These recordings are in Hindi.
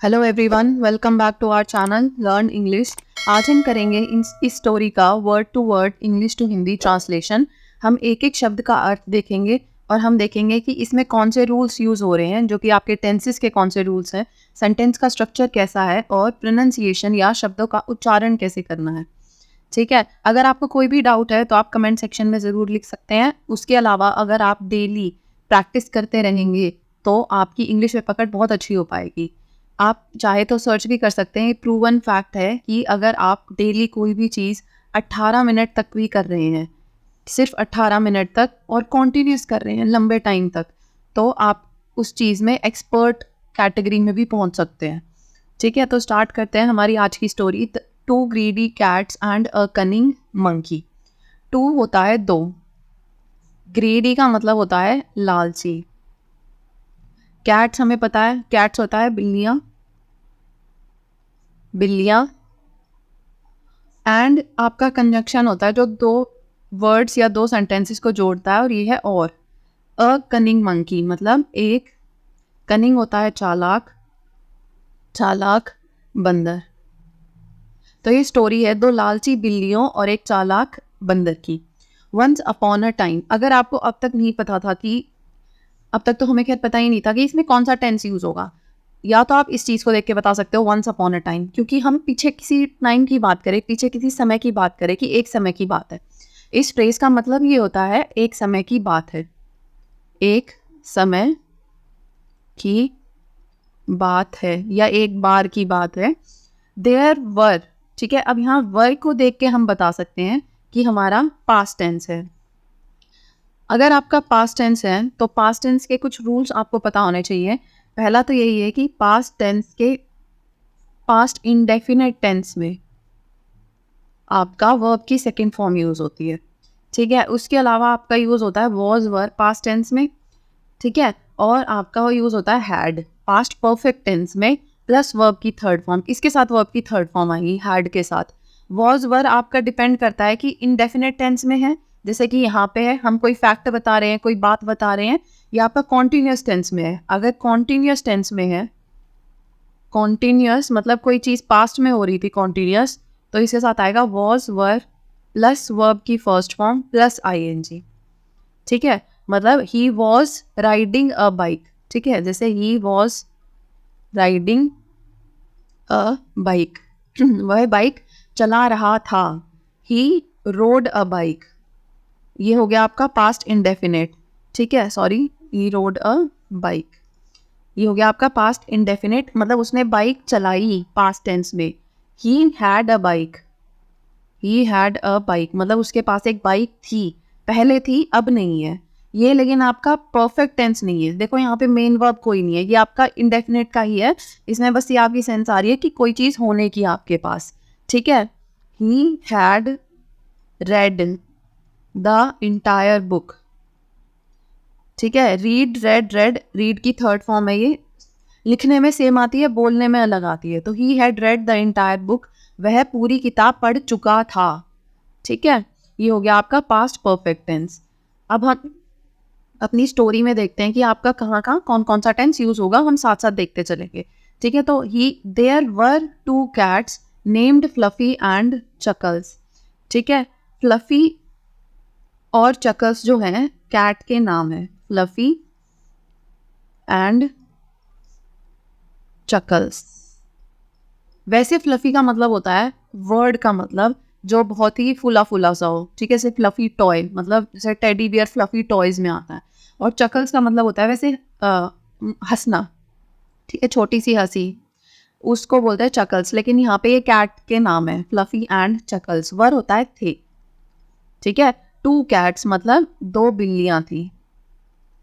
Hello everyone, welcome back to our channel learn English. आज हम करेंगे इस स्टोरी का word to word English to Hindi translation. हम एक एक शब्द का अर्थ देखेंगे और हम देखेंगे कि इसमें कौन से रूल्स यूज़ हो रहे हैं, जो कि आपके टेंसेस के कौन से रूल्स हैं, सेंटेंस का स्ट्रक्चर कैसा है और प्रोनाउंसिएशन या शब्दों का उच्चारण कैसे करना है। ठीक है, अगर आपको कोई भी डाउट है तो आप कमेंट सेक्शन में ज़रूर लिख सकते हैं। उसके अलावा अगर आप डेली प्रैक्टिस करते रहेंगे तो आपकी इंग्लिश में पकड़ बहुत अच्छी हो पाएगी। आप चाहे तो सर्च भी कर सकते हैं। प्रूवन फैक्ट है कि अगर आप डेली कोई भी चीज़ 18 मिनट तक भी कर रहे हैं, सिर्फ 18 मिनट तक, और कॉन्टीन्यूस कर रहे हैं लंबे टाइम तक, तो आप उस चीज़ में एक्सपर्ट कैटेगरी में भी पहुंच सकते हैं। ठीक है, तो स्टार्ट करते हैं हमारी आज की story. Two greedy cats and a cunning monkey. Two होता है दो, ग्रीडी का मतलब होता है लालची। कैट्स हमें पता है, कैट्स होता है बिल्लियाँ, बिल्लियाँ। एंड आपका कंजंक्शन होता है जो दो वर्ड्स या दो सेंटेंसेस को जोड़ता है, और ये है और। अ कनिंग मंकी मतलब एक, कनिंग होता है चालाक, चालाक बंदर। तो ये स्टोरी है दो लालची बिल्लियों और एक चालाक बंदर की। वंस अपॉन अ टाइम, अगर आपको अब तक नहीं पता था कि, अब तक तो हमें खैर पता ही नहीं था कि इसमें कौन सा टेंस यूज होगा, या तो आप इस चीज़ को देख के बता सकते हो वंस अपॉन अ टाइम, क्योंकि हम पीछे किसी टाइम की बात करें, पीछे किसी समय की बात करें कि एक समय की बात है। इस फ्रेज का मतलब ये होता है एक समय की बात है, एक समय की बात है या एक बार की बात है। देयर वर, ठीक है, अब यहाँ वर को देख के हम बता सकते हैं कि हमारा पास्ट टेंस है। अगर आपका पास्ट टेंस है तो पास्ट टेंस के कुछ रूल्स आपको पता होने चाहिए। पहला तो यही है कि पास्ट टेंस के पास्ट इंडेफिनिट टेंस में आपका वर्ब की सेकंड फॉर्म यूज़ होती है। ठीक है, उसके अलावा आपका यूज़ होता है वॉज वर पास्ट टेंस में। ठीक है, और आपका यूज़ होता है हैड पास्ट परफेक्ट टेंस में, प्लस वर्ब की थर्ड फॉर्म, इसके साथ वर्ब की थर्ड फॉर्म आएगी हैड के साथ। वॉज वर आपका डिपेंड करता है कि इनडेफिनेट टेंस में है, जैसे कि यहाँ पे है, हम कोई फैक्ट बता रहे हैं, कोई बात बता रहे हैं, या आपका कॉन्टीन्यूस टेंस में है। अगर कॉन्टीन्यूस टेंस में है, कॉन्टीन्यूस मतलब कोई चीज़ पास्ट में हो रही थी कॉन्टीन्यूस, तो इसके साथ आएगा वॉज वर प्लस वर्ब की फर्स्ट फॉर्म प्लस आईएनजी। ठीक है, मतलब he was riding a bike. ठीक है, जैसे he was riding a bike, वह बाइक चला रहा था। ही रोड अ बाइक, ये हो गया आपका पास्ट इंडेफिनिट। ठीक है, सॉरी, ही रोड अ बाइक, ये हो गया आपका पास्ट इंडेफिनिट, मतलब उसने बाइक चलाई पास्ट टेंस में। He had a bike, he had a bike मतलब उसके पास एक बाइक थी, पहले थी अब नहीं है। ये लेकिन आपका परफेक्ट टेंस नहीं है। देखो यहाँ पे मेन वर्ब कोई नहीं है, ये आपका इंडेफिनिट का ही है। इसमें बस ये आपकी सेंस आ रही है कि कोई चीज़ होने की आपके पास। ठीक है, he had read the entire book. ठीक है, रीड रेड रेड, रीड की थर्ड फॉर्म है ये, लिखने में सेम आती है, बोलने में अलग आती है। तो he had read the entire book, वह पूरी किताब पढ़ चुका था। ठीक है, ये हो गया आपका पास्ट परफेक्ट टेंस। अब हम अपनी स्टोरी में देखते हैं कि आपका कहाँ कहाँ कौन कौन सा टेंस यूज होगा, हम साथ साथ देखते चलेंगे। ठीक है, तो ही there were two cats named Fluffy and Chuckles. ठीक है, फ्लफी और चकल्स जो हैं कैट के नाम है, फ्लफी एंड चकल्स। वैसे फ्लफी का मतलब होता है वर्ड का मतलब जो बहुत ही फुला फुला सा हो। ठीक है, जैसे फ्लफी टॉय मतलब जैसे टेडी बियर फ्लफी टॉयज में आता है। और चकल्स का मतलब होता है वैसे हंसना। ठीक है, छोटी सी हंसी, उसको बोलते हैं चकल्स। लेकिन यहाँ पे ये कैट के नाम है, फ्लफी एंड चकल्स। वर्ड होता है थे। ठीक है, टू कैट्स मतलब दो बिल्लियाँ थी,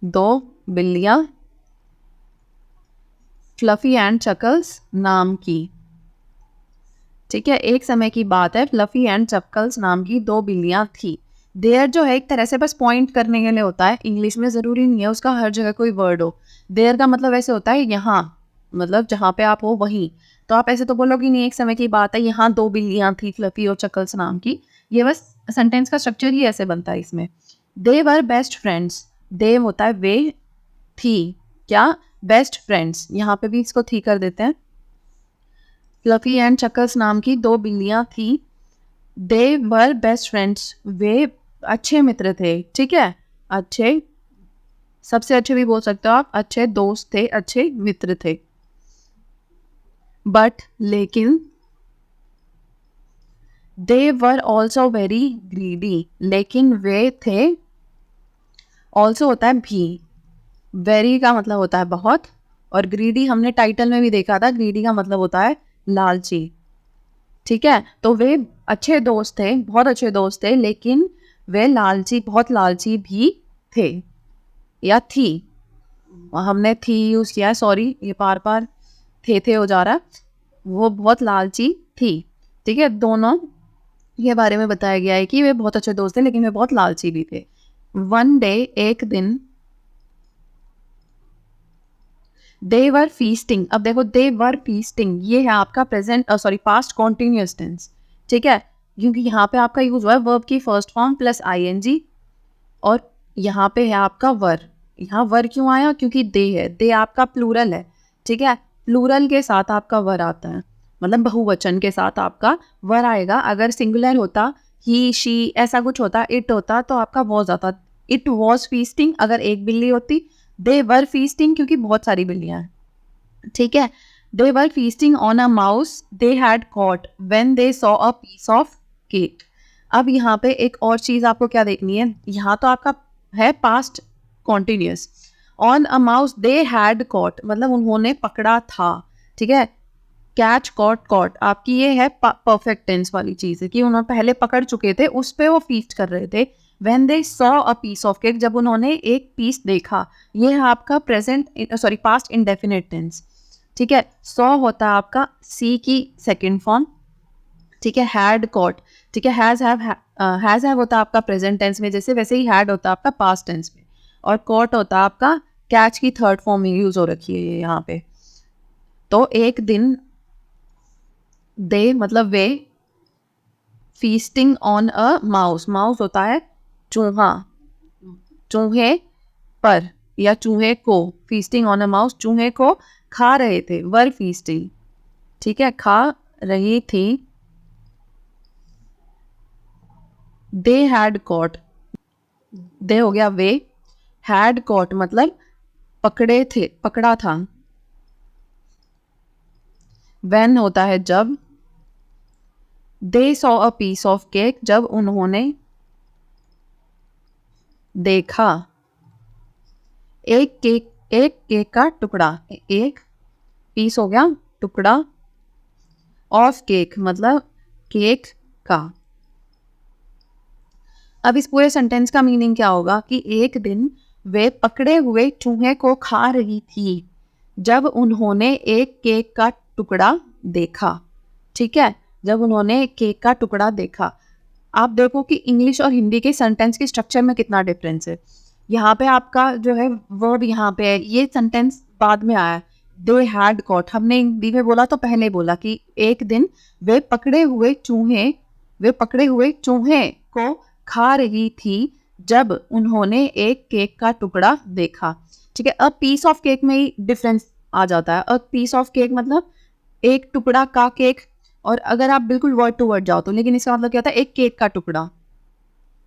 दो बिल्लियाँ, फ्लफी एंड चकल्स नाम की। ठीक है, एक समय की बात है, फ्लफी एंड चकल्स नाम की दो बिल्लियाँ थी। देयर जो है एक तरह से बस पॉइंट करने के लिए होता है, इंग्लिश में ज़रूरी नहीं है उसका हर जगह कोई वर्ड हो। देयर का मतलब ऐसे होता है यहाँ, मतलब जहाँ पे आप हो वहीं। तो आप ऐसे तो बोलोगे नहीं एक समय की बात है, यहाँ दो बिल्लियाँ थी फ्लफी और चकल्स नाम की। ये बस सेंटेंस का स्ट्रक्चर ही ऐसे बनता है इसमें। दे वर बेस्ट फ्रेंड्स, दे होता है वे, थी क्या, बेस्ट फ्रेंड्स, यहाँ पे भी इसको थी कर देते हैं। फ्लफी एंड चकल्स नाम की दो बिल्लियां थी। दे वर बेस्ट फ्रेंड्स, वे अच्छे मित्र थे। ठीक है, अच्छे, सबसे अच्छे भी बोल सकते हो आप, अच्छे दोस्त थे, अच्छे मित्र थे। बट लेकिन, दे वर ऑल्सो वेरी ग्रीडी, लेकिन वे थे, ऑल्सो होता है भी, वेरी का मतलब होता है बहुत, और ग्रीडी हमने टाइटल में भी देखा था, ग्रीडी का मतलब होता है लालची। ठीक है, तो वे अच्छे दोस्त थे, बहुत अच्छे दोस्त थे, लेकिन वे लालची, बहुत लालची भी थे या थी। हमने थी यूज़ किया है, सॉरी, ये बार बार थे हो जा रहा है। वो बहुत लालची थी। ठीक है, दोनों के बारे में बताया गया है कि वे बहुत अच्छे दोस्त थे, लेकिन वे बहुत लालची भी थे। वन डे, एक दिन, दे वर फीस्टिंग। अब देखो, दे वर फीस्टिंग, ये है आपका present, sorry, past continuous tense. ठीक है, क्योंकि यहाँ पे आपका यूज हुआ है वर्ब की फर्स्ट फॉर्म प्लस आईएनजी, और यहाँ पे है आपका वर। यहाँ वर क्यों आया? क्योंकि दे है, दे आपका प्लूरल है। ठीक है, प्लूरल के साथ आपका वर आता है, मतलब बहुवचन के साथ आपका वर आएगा। अगर सिंगुलर होता, ही, शी, ऐसा कुछ होता, इट होता, तो आपका वॉज आता। इट वॉज फीस्टिंग अगर एक बिल्ली होती, दे वर फीस्टिंग क्योंकि बहुत सारी बिल्लियां हैं। ठीक है, they were feasting on a mouse they had caught when they saw a piece of cake. अब यहाँ पे एक और चीज आपको क्या देखनी है, यहाँ तो आपका है past continuous. On a mouse they had cot मतलब उन्होंने पकड़ा था। ठीक है, कैच, कॉट, कॉट आपकी ये है परफेक्ट टेंस वाली चीज है कि उन्होंने पहले पकड़ चुके थे, उस पे वो फीस्ट कर रहे थे। When they saw a piece of cake, जब उन्होंने एक पीस देखा, ये है आपका present, sorry, past indefinite tense. ठीक है, सॉ होता है आपका सी की सेकेंड फॉर्म। ठीक है, हैड कॉट। ठीक है, हैज हैव होता है आपका प्रेजेंट टेंस में, जैसे वैसे ही हैड होता है आपका पास्ट टेंस में, और कॉट होता है आपका कैच की थर्ड फॉर्म में यूज हो रखी है ये यहाँ पे। तो एक दिन, दे मतलब वे, feasting on a mouse, mouse होता है चूहा, चूहे पर या चूहे को, फीस्टिंग ऑन अ माउस, चूहे को खा रहे थे, वर फीस्टिंग। ठीक है, खा रही थी। दे हैड कॉट, दे हो गया वे, हैड कॉट मतलब पकड़े थे, पकड़ा था। व्हेन होता है जब, they saw a piece of cake जब उन्होंने देखा एक केक का टुकड़ा, एक पीस हो गया टुकड़ा, ऑफ केक मतलब केक का। अब इस पूरे सेंटेंस का मीनिंग क्या होगा कि एक दिन वे पकड़े हुए चूहे को खा रही थी जब उन्होंने एक केक का टुकड़ा देखा। ठीक है, जब उन्होंने केक का टुकड़ा देखा। आप देखो कि इंग्लिश और हिंदी के सेंटेंस के स्ट्रक्चर में कितना डिफरेंस है। यहाँ पे आपका जो है वर्ब यहाँ पे है, ये सेंटेंस बाद में आया। दे हैड कॉट हमने हिंदी में बोला तो पहले बोला कि एक दिन वे पकड़े हुए चूहे, वे पकड़े हुए चूहे को खा रही थी जब उन्होंने एक केक का टुकड़ा देखा। ठीक है, अब पीस ऑफ केक में ही डिफरेंस आ जाता है। अब पीस ऑफ केक मतलब एक टुकड़ा का केक, और अगर आप बिल्कुल वर्ड टू वर्ड जाओ तो, लेकिन इसका मतलब क्या होता है, एक केक का टुकड़ा।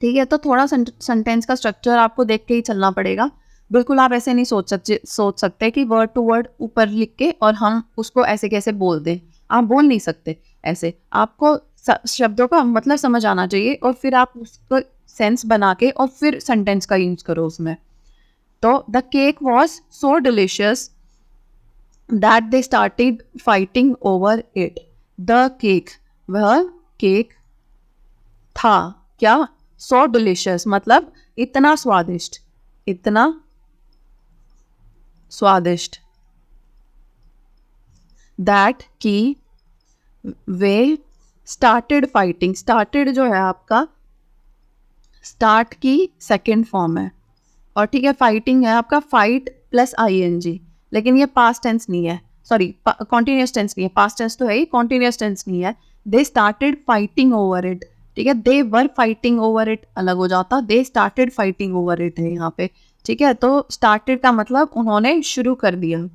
ठीक है, तो थोड़ा सेंटेंस का स्ट्रक्चर आपको देख के ही चलना पड़ेगा। बिल्कुल आप ऐसे नहीं सोच सकते कि वर्ड टू वर्ड ऊपर लिख के और हम उसको ऐसे कैसे बोल दें। आप बोल नहीं सकते ऐसे, आपको शब्दों का मतलब समझ आना चाहिए, और फिर आप उसको सेंस बना के और फिर सेंटेंस का यूज करो उसमें। तो the cake was so delicious that they started fighting over it. The cake, वह केक था क्या, सो डिलिशियस मतलब इतना स्वादिष्ट, इतना स्वादिष्ट, दैट की वे स्टार्टेड फाइटिंग, स्टार्टेड जो है आपका स्टार्ट की सेकेंड फॉर्म है, और ठीक है, फाइटिंग है आपका फाइट प्लस आईएनजी, लेकिन ये पास्ट टेंस नहीं है, सॉरी कॉन्टिन्यूस टेंस नहीं है, पास्ट टेंस तो है ही, कॉन्टिन्यूस टेंस नहीं है। They started fighting over it. ठीक है, they were fighting over it अलग हो जाता, they started fighting over it है यहाँ पे। ठीक है, तो स्टार्टेड का मतलब उन्होंने शुरू कर दिया,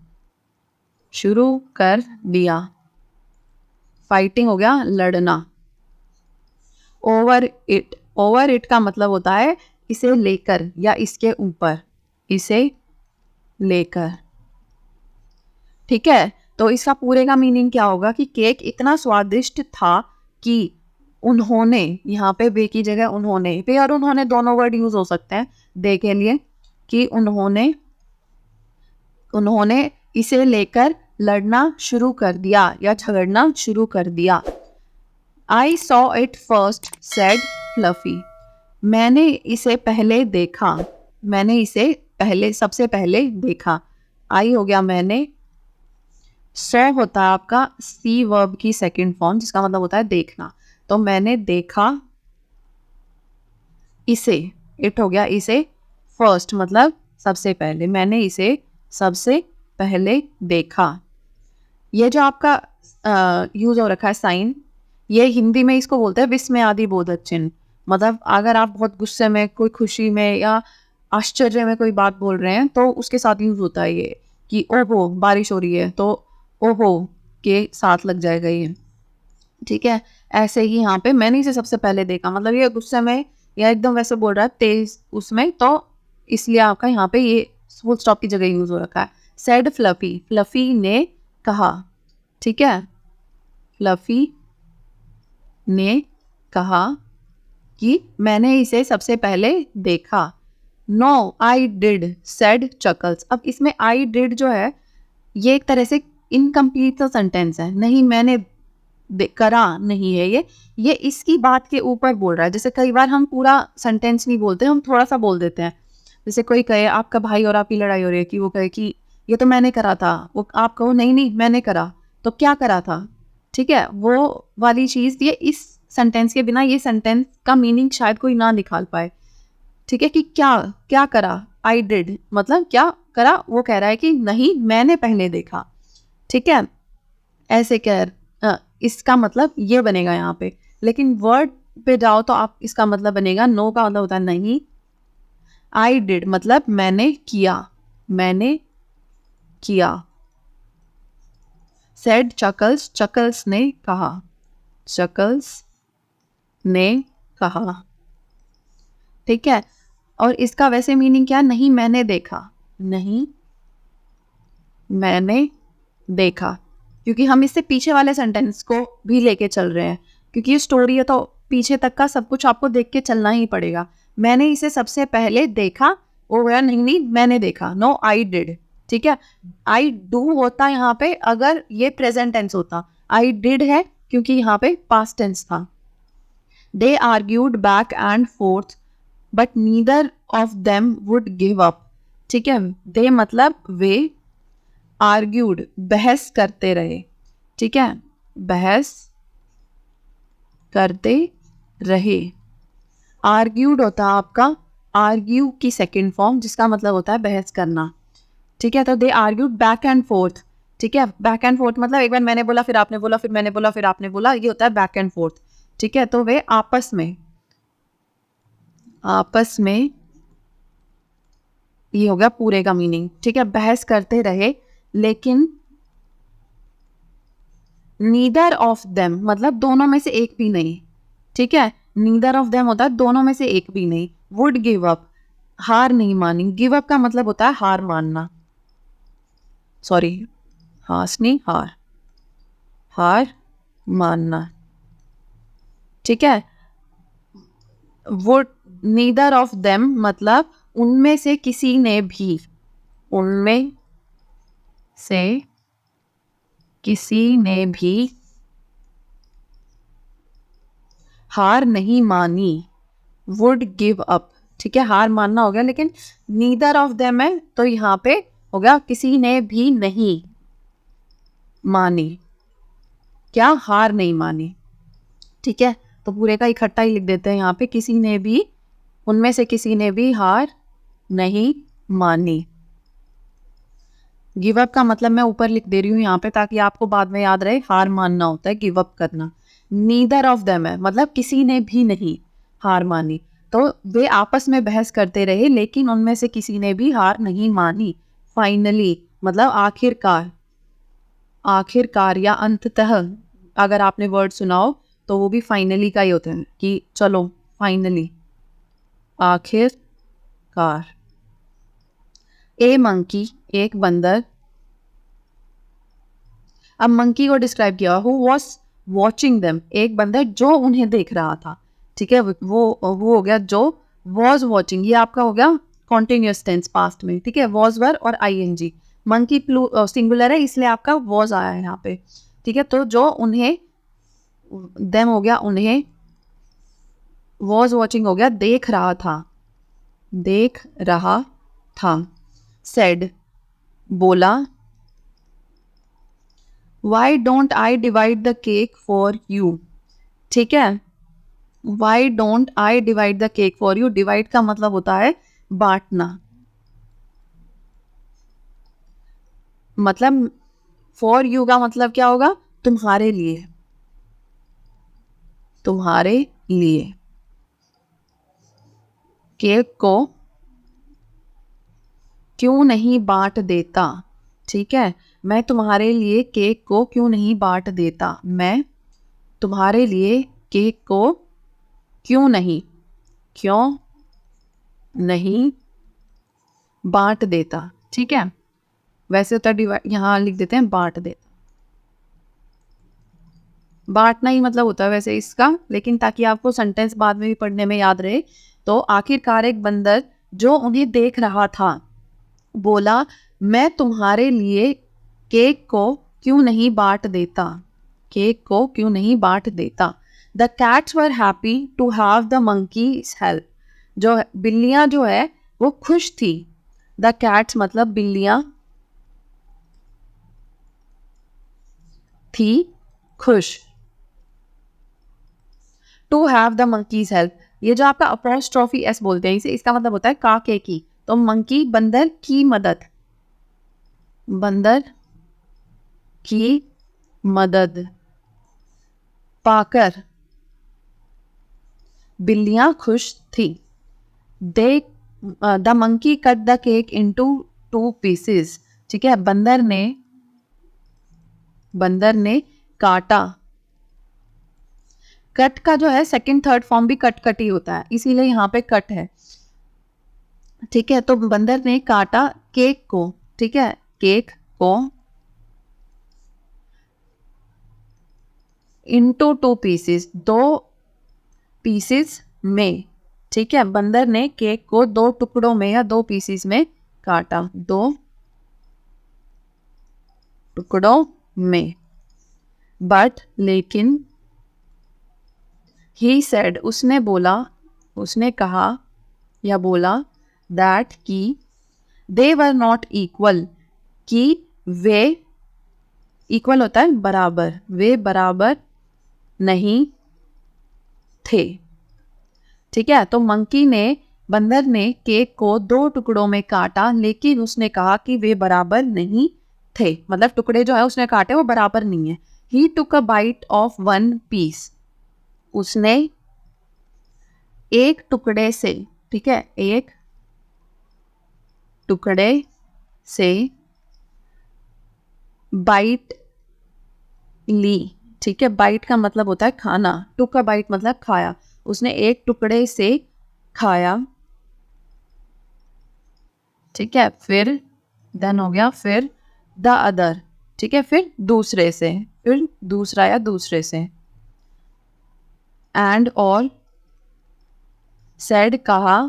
शुरू कर दिया। फाइटिंग हो गया लड़ना। ओवर इट का मतलब होता है इसे लेकर या इसके ऊपर, इसे लेकर। ठीक है, तो इसका पूरे का मीनिंग क्या होगा कि केक इतना स्वादिष्ट था कि उन्होंने, यहाँ पे वे की जगह उन्होंने, वे और उन्होंने दोनों वर्ड यूज हो सकते हैं दे के लिए, कि उन्होंने इसे लेकर लड़ना शुरू कर दिया या झगड़ना शुरू कर दिया। I saw it first, said Fluffy. मैंने इसे पहले देखा, मैंने इसे पहले, सबसे पहले देखा। आई हो गया मैंने, से होता है आपका सी वर्ब की सेकंड फॉर्म जिसका मतलब होता है देखना। तो मैंने देखा इसे, इट हो गया इसे, फर्स्ट मतलब सबसे पहले, मैंने इसे सबसे पहले देखा। ये जो आपका यूज हो रखा है साइन, ये हिंदी में इसको बोलते हैं विस्मय आदि बोधक चिन्ह। मतलब अगर आप बहुत गुस्से में, कोई खुशी में या आश्चर्य में कोई बात बोल रहे हैं तो उसके साथ यूज होता है ये, कि ओहो बारिश हो रही है तो ओहो के साथ लग जाएगा ये। ठीक है, ऐसे ही यहाँ पे मैंने इसे सबसे पहले देखा, मतलब ये गुस्से में या एकदम वैसे बोल रहा है तेज उसमें, तो इसलिए आपका यहाँ पे ये फुल स्टॉप की जगह यूज हो रखा है। सेड फ्लफी, फ्लफी ने कहा। ठीक है, फ्लफी ने कहा कि मैंने इसे सबसे पहले देखा। No I did, said chuckles. अब इसमें आई डिड जो है ये एक तरह से इनकम्प्लीट सा सेंटेंस है, नहीं मैंने करा नहीं है ये इसकी बात के ऊपर बोल रहा है। जैसे कई बार हम पूरा सेंटेंस नहीं बोलते, हम थोड़ा सा बोल देते हैं। जैसे कोई कहे आपका भाई और आपकी लड़ाई हो रही है, कि वो कहे कि ये तो मैंने करा था, वो आप कहो नहीं मैंने करा, तो क्या करा था। ठीक है, वो वाली चीज़ ये इस सेंटेंस के बिना ये सेंटेंस का मीनिंग शायद कोई ना निकाल पाए। ठीक है, कि क्या करा, आई डिड मतलब क्या करा, वो कह रहा है कि नहीं मैंने पहले देखा। ठीक है, ऐसे इसका मतलब ये बनेगा यहाँ पे। लेकिन वर्ड पे जाओ तो आप इसका मतलब बनेगा, नो का मतलब होता है नहीं, आई डिड मतलब मैंने किया। सेड चकल्स, चकल्स ने कहा, ठीक है, और इसका वैसे मीनिंग क्या, नहीं मैंने देखा, क्योंकि हम इससे पीछे वाले सेंटेंस को भी लेके चल रहे हैं, क्योंकि ये स्टोरी है तो पीछे तक का सब कुछ आपको देख के चलना ही पड़ेगा। मैंने इसे सबसे पहले देखा, वो गया नहीं मैंने देखा, नो आई डिड। ठीक है, आई डू होता यहाँ पे अगर ये प्रेजेंट टेंस होता, आई डिड है क्योंकि यहाँ पे पास्ट टेंस था। They argued back and forth but neither of them would give up. ठीक है, दे मतलब वे, आर्ग्यूड बहस करते रहे। ठीक है, बहस करते रहे। आर्ग्यूड होता है आपका आर्ग्यू की सेकंड फॉर्म जिसका मतलब होता है बहस करना। ठीक है, तो दे आर्ग्यूड बैक एंड फोर्थ। ठीक है, बैक एंड फोर्थ मतलब एक बार मैंने बोला फिर आपने बोला, फिर मैंने बोला फिर आपने बोला, ये होता है बैक एंड फोर्थ। ठीक है, तो वे आपस में ये हो गया पूरे का मीनिंग। ठीक है, बहस करते रहे, लेकिन नीदर ऑफ देम मतलब दोनों में से एक भी नहीं। ठीक है, नीदर ऑफ देम होता है दोनों में से एक भी नहीं। वुड गिव अप हार नहीं मानी, गिव अप का मतलब होता है हार मानना, सॉरी हासनी हार मानना। ठीक है, वुड नीदर ऑफ देम मतलब उनमें से किसी ने भी, उनमें से किसी ने भी हार नहीं मानी, वुड गिव अप। ठीक है, हार मानना हो गया, लेकिन नीदर ऑफ देम है तो यहाँ पे हो गया किसी ने भी नहीं मानी, क्या हार नहीं मानी। ठीक है, तो पूरे का इकट्ठा ही लिख देते हैं यहाँ पे, किसी ने भी, उनमें से किसी ने भी हार नहीं मानी। गिव अप का मतलब मैं ऊपर लिख दे रही हूँ यहाँ पे ताकि आपको बाद में याद रहे, हार मानना होता है गिव अप करना। नीदर ऑफ देम है मतलब किसी ने भी नहीं हार मानी, तो वे आपस में बहस करते रहे लेकिन उनमें से किसी ने भी हार नहीं मानी। फाइनली मतलब आखिरकार या अंततः, अगर आपने वर्ड सुना हो तो वो भी फाइनली का ही होता है कि चलो फाइनली, आखिरकार। ए मंकी, एक बंदर। अब मंकी को डिस्क्राइब किया, हु वॉज वॉचिंग देम, एक बंदर जो उन्हें देख रहा था। ठीक है, वो हो गया जो वॉज वॉचिंग, ये आपका हो गया कॉन्टिन्यूस टेंस पास्ट में। ठीक है, वॉज वर और आईएनजी। मंकी सिंगुलर है इसलिए आपका वॉज आया है यहाँ पे। ठीक है, तो जो उन्हें, देम हो गया उन्हें, वॉज वॉचिंग हो गया देख रहा था, देख रहा था। सेड, बोला, why don't I divide the cake for you. ठीक है, why don't I divide the cake for you, divide का मतलब होता है बांटना। मतलब फॉर यू का मतलब क्या होगा, तुम्हारे लिए, तुम्हारे लिए। केक को क्यों नहीं बांट देता। ठीक है, मैं तुम्हारे लिए केक को क्यों नहीं बांट देता, मैं तुम्हारे लिए केक को क्यों नहीं, क्यों नहीं बांट देता। ठीक है, वैसे होता है यहाँ लिख देते हैं बांट देता, बांटना ही मतलब होता है वैसे इसका, लेकिन ताकि आपको सेंटेंस बाद में भी पढ़ने में याद रहे। तो आखिरकार एक बंदर जो उन्हें देख रहा था बोला, मैं तुम्हारे लिए केक को क्यों नहीं बांट देता, केक को क्यों नहीं बांट देता। The cats were happy to have the monkey's help, जो बिल्लियां जो है वो खुश थी। द कैट्स मतलब बिल्लियां थी खुश। To have the monkey's help, ये जो आपका अपोस्ट्रोफी एस बोलते हैं इसे, इसका मतलब होता है काके की। तो मंकी बंदर की मदद, बंदर की मदद पाकर बिल्लियां खुश थी। They the monkey cut the cake into 2 pieces. ठीक है, बंदर ने काटा। कट का जो है सेकंड थर्ड फॉर्म भी कट कट ही होता है, इसीलिए यहाँ पे कट है। ठीक है, तो बंदर ने काटा केक को। ठीक है, केक को इनटू 2 पीसेस, 2 पीसेस में। ठीक है, बंदर ने केक को 2 टुकड़ों में या 2 पीसेस में काटा, 2 टुकड़ों में। बट लेकिन, ही सेड उसने बोला, उसने कहा या बोला, दैट कि दे वर नॉट इक्वल, कि वे, इक्वल होता है बराबर, वे बराबर नहीं थे। ठीक है, तो मंकी ने, बंदर ने केक को 2 टुकड़ों में काटा, लेकिन उसने कहा कि वे बराबर नहीं थे, मतलब टुकड़े जो है उसने काटे वो बराबर नहीं है। ही टुक अ बाइट ऑफ 1 पीस, उसने एक टुकड़े से, ठीक है, एक टुकड़े से बाइट ली। ठीक है, बाइट का मतलब होता है खाना, टुक अ बाइट मतलब खाया, उसने एक टुकड़े से खाया। ठीक है, फिर देन हो गया फिर द अदर। ठीक है, फिर दूसरे से, फिर दूसरा या दूसरे से। एंड और सेड कहा,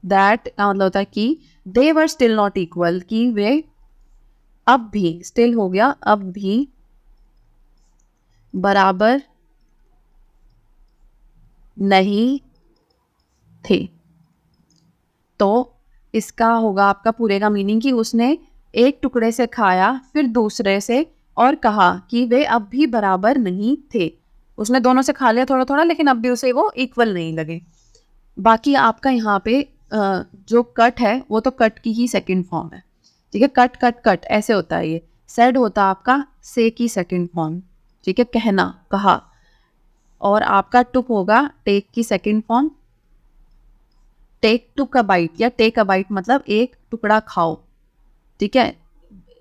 दैट का मतलब होता है कि दे वर स्टिल नॉट इक्वल, कि वे अब भी, स्टिल हो गया अब भी, बराबर नहीं थे। तो इसका होगा आपका पूरे का मीनिंग कि उसने एक टुकड़े से खाया फिर दूसरे से और कहा कि वे अब भी बराबर नहीं थे। उसने दोनों से खा लिया थोड़ा थोड़ा, लेकिन अब भी उसे वो इक्वल नहीं लगे। बाकी आपका यहाँ पे जो कट है वो तो कट की ही सेकंड फॉर्म है। ठीक है, कट कट कट ऐसे होता है। ये सेड होता है आपका से की सेकंड फॉर्म। ठीक है, कहना, कहा। और आपका टुक होगा टेक की second form. Take took a bite या टेक अ बाइट मतलब एक टुकड़ा खाओ। ठीक है,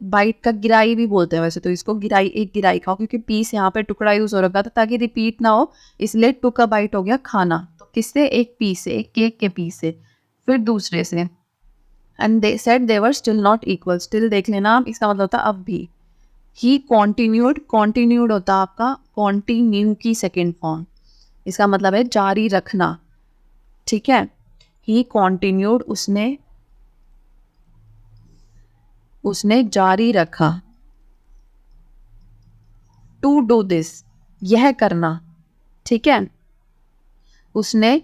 बाइट का गिराई भी बोलते हैं वैसे तो इसको, गिराई, एक गिराई खाओ, क्योंकि पीस यहाँ पे टुकड़ा यूज हो रखा था ताकि रिपीट ना हो, इसलिए टुक अ बाइट हो गया खाना। तो किससे? एक पीस से, एक केक के पीस से। फिर दूसरे से, and they said they were still not equal, still देख लेना आप, इसका मतलब होता है अब भी। ही कॉन्टिन्यूड, कॉन्टिन्यूड होता है आपका कॉन्टिन्यू की सेकेंड फॉर्म, इसका मतलब है जारी रखना, ठीक है। ही कॉन्टिन्यूड, उसने जारी रखा। टू डू दिस, यह करना, ठीक है। उसने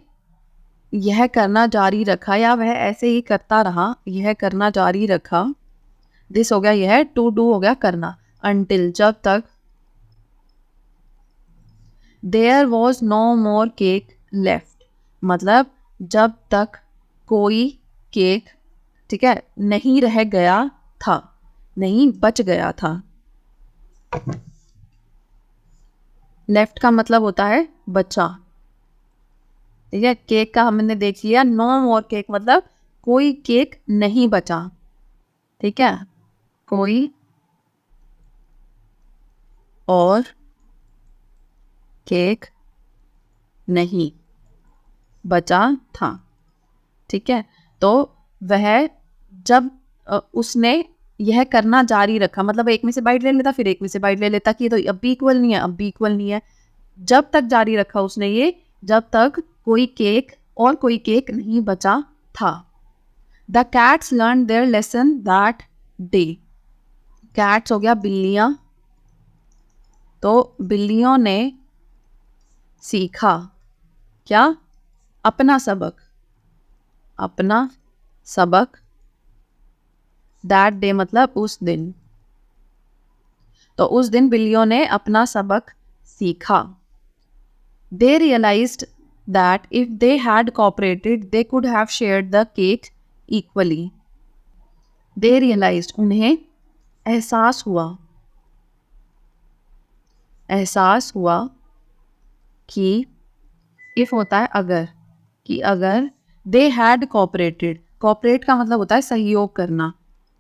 यह करना जारी रखा, या वह ऐसे ही करता रहा, यह करना जारी रखा। दिस हो गया यह, टू डू हो गया करना। अनटिल, जब तक। There was no more cake left, मतलब जब तक कोई केक, ठीक है, नहीं रह गया था, नहीं बच गया था। लेफ्ट का मतलब होता है बचा, ठीक है। केक का हमने देख लिया, नो मोर केक मतलब कोई केक नहीं बचा, ठीक है, कोई और केक नहीं बचा था, ठीक है। तो वह जब उसने यह करना जारी रखा, मतलब एक में से बाइट ले लेता फिर एक में से बाइट ले लेता कि ये तो अब भी इक्वल नहीं है, अब भी इक्वल नहीं है। जब तक जारी रखा उसने ये, जब तक कोई केक और कोई केक नहीं बचा था। The cats learn their lesson that day. Cats हो गया बिल्लियां, तो बिल्लियों ने सीखा क्या? अपना सबक, अपना सबक। दैट डे मतलब उस दिन, तो उस दिन बिल्लियों ने अपना सबक सीखा। They realised that if they had cooperated they could have shared the cake equally. They realised, उन्हें एहसास हुआ, एहसास हुआ कि इफ होता है अगर, कि अगर दे हैड कोऑपरेटेड, कोऑपरेट का मतलब होता है सहयोग करना,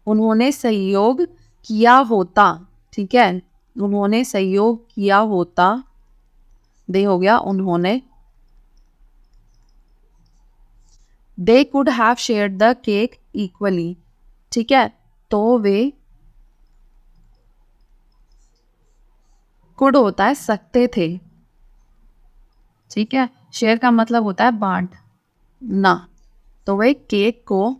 उन्होंने सहयोग किया होता, ठीक है, उन्होंने सहयोग किया होता। दे हो गया उन्होंने। दे could have shared the cake equally, ठीक है, तो वे, कुड होता है सकते थे, ठीक है, शेयर का मतलब होता है बांट ना, तो वे केक को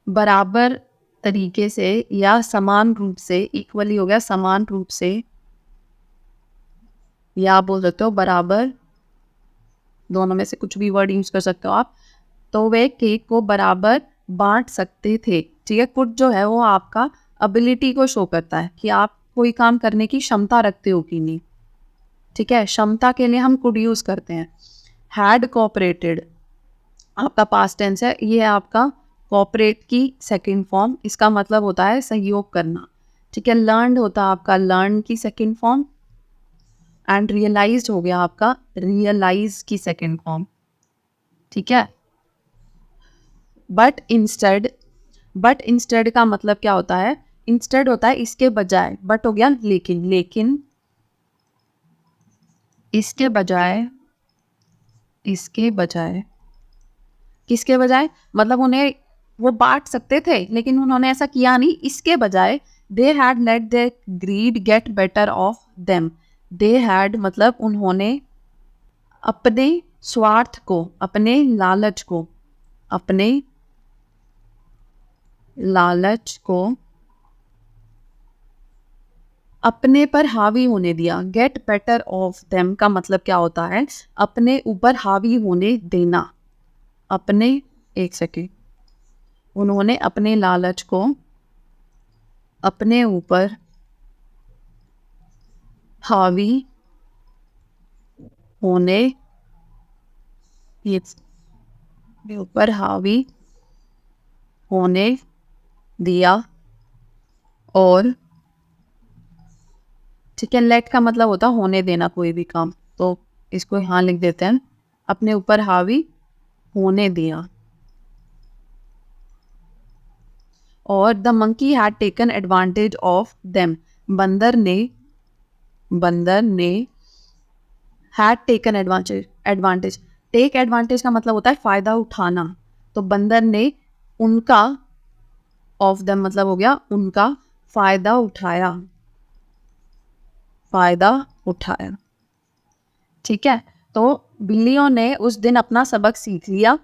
बराबर तरीके से या समान रूप से, इक्वली हो गया समान रूप से, या आप बोल सकते हो बराबर, दोनों में से कुछ भी वर्ड यूज कर सकते हो आप। तो वे केक को बराबर बांट सकते थे, ठीक है। कुछ जो है वो आपका एबिलिटी को शो करता है कि आप कोई काम करने की क्षमता रखते हो कि नहीं, ठीक है। क्षमता के लिए हम कुड यूज करते हैं। हैड कोऑपरेटेड आपका पास्ट टेंस है, ये है आपका कोऑपरेट की सेकंड फॉर्म, इसका मतलब होता है सहयोग करना, ठीक है। लर्नड होता है आपका लर्न की सेकंड फॉर्म, एंड रियलाइज्ड हो गया आपका रियलाइज की सेकंड फॉर्म, ठीक है। बट इंस्टेड, बट इंस्टेड का मतलब क्या होता है? इंस्टेड होता है इसके बजाय, बट हो गया लेकिन, लेकिन इसके बजाय, इसके बजाय, किसके बजाय? मतलब उन्हें वो बांट सकते थे लेकिन उन्होंने ऐसा किया नहीं, इसके बजाय they had let the greed get better of them. They had मतलब उन्होंने अपने स्वार्थ को, अपने लालच को, अपने लालच को अपने पर हावी होने दिया। गेट बेटर ऑफ देम का मतलब क्या होता है? अपने ऊपर हावी होने देना। अपने, एक सेकेंड, उन्होंने अपने लालच को अपने ऊपर हावी होने, ये अपने ऊपर हावी होने दिया, और ठीक है, लेट का मतलब होता है होने देना कोई भी काम, तो इसको यहाँ लिख देते हैं, अपने ऊपर हावी होने दिया। और the monkey had taken advantage of them, बंदर ने had taken advantage take advantage का मतलब होता है फ़ायदा उठाना, तो बंदर ने उनका, ऑफ देम मतलब हो गया उनका, फ़ायदा उठाया। ठीक है, तो बिल्लियों ने उस दिन अपना सबक सीख लिया।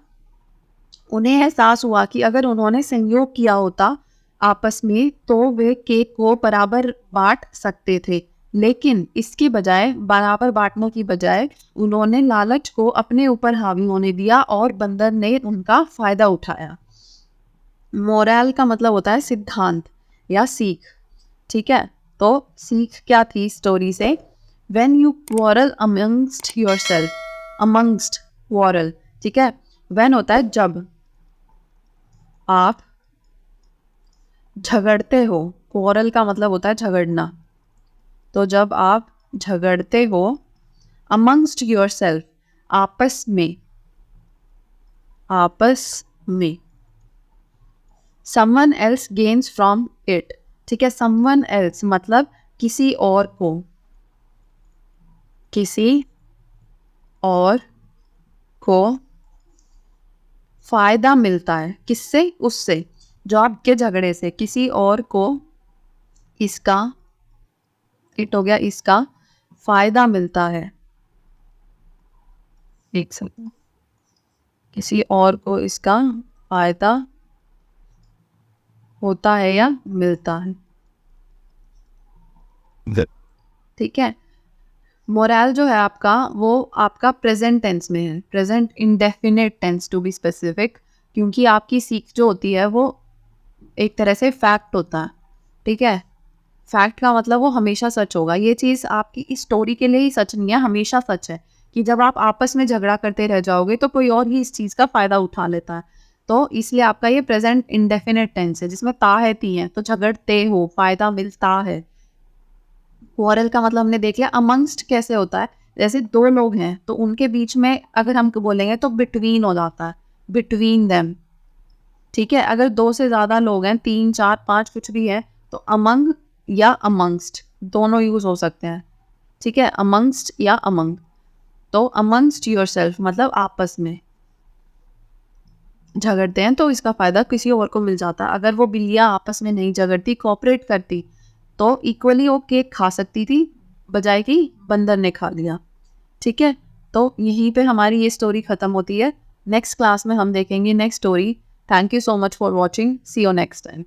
उन्हें एहसास हुआ कि अगर उन्होंने संयोग किया होता आपस में तो वे केक को बराबर बांट सकते थे, लेकिन इसके बजाय, बराबर बांटने की बजाय, उन्होंने लालच को अपने ऊपर हावी होने दिया और बंदर ने उनका फ़ायदा उठाया। मोरल का मतलब होता है सिद्धांत या सीख। ठीक है, तो सीख क्या थी स्टोरी से? When you quarrel amongst yourself, amongst quarrel, ठीक है, when होता है जब आप झगड़ते हो, quarrel का मतलब होता है झगड़ना, तो जब आप झगड़ते हो, amongst yourself, आपस में, someone else gains from it, ठीक है, someone else मतलब किसी और को फायदा मिलता है, किससे? उससे, जो आपके झगड़े से, किसी और को इसका, इट हो गया इसका फायदा मिलता है। एक सेकंड, किसी और को इसका फायदा होता है या मिलता है। ठीक है, मोरल जो है आपका, वो आपका प्रेजेंट टेंस में है, present indefinite tense to be specific, क्योंकि आपकी सीख जो होती है वो एक तरह से फैक्ट होता है। ठीक है, फैक्ट का मतलब वो हमेशा सच होगा। ये चीज़ आपकी इस स्टोरी के लिए ही सच नहीं है, हमेशा सच है कि जब आप आपस में झगड़ा करते रह जाओगे तो कोई और ही इस चीज़ का फ़ायदा उठा लेता है। तो इसलिए आपका ये प्रेजेंट इंडेफिनिट टेंस है जिसमें ता है ती है, तो झगड़ते हो, फ़ायदा मिलता है। क्वारल का मतलब हमने देख लिया। अमंगस्ट कैसे होता है? जैसे दो लोग हैं तो उनके बीच में अगर हम बोलेंगे तो बिटवीन हो जाता है, बिटवीन देम। ठीक है, अगर दो से ज़्यादा लोग हैं, 3, 4, 5 कुछ भी है, तो अमंग या अमंगस्ट दोनों यूज़ हो सकते हैं। ठीक है, अमंगस्ट या अमंग। तो अमंगस्ट योरसेल्फ मतलब आपस में झगड़ते हैं तो इसका फ़ायदा किसी और को मिल जाता है। अगर वो बिल्लियाँ आपस में नहीं झगड़ती, कोऑपरेट करती, तो इक्वली वो केक खा सकती थी, बजाय कि बंदर ने खा लिया। ठीक है, तो यहीं पे हमारी ये स्टोरी ख़त्म होती है। नेक्स्ट क्लास में हम देखेंगे next story. Thank you so much for watching, see you next time.